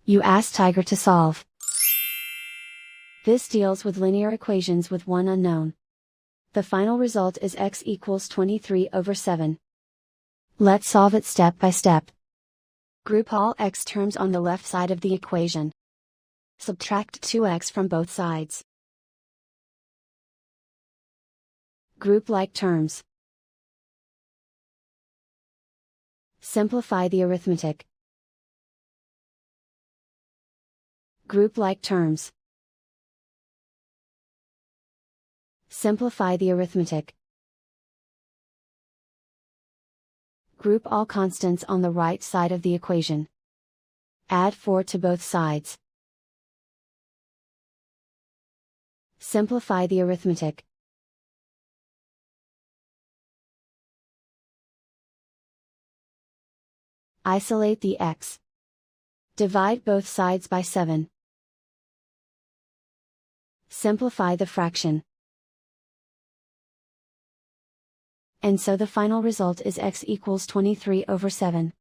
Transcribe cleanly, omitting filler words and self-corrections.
You ask Tiger to solve. This deals with linear equations with one unknown. The final result is x equals 23/7. Let's solve it step by step. Group all x terms on the left side of the equation. Subtract 2x from both sides. Group like terms. Simplify the arithmetic. Group like terms. Simplify the arithmetic. Group all constants on the right side of the equation. Add 4 to both sides. Simplify the arithmetic. Isolate the x. Divide both sides by 7. Simplify the fraction. And so the final result is x equals 23/7.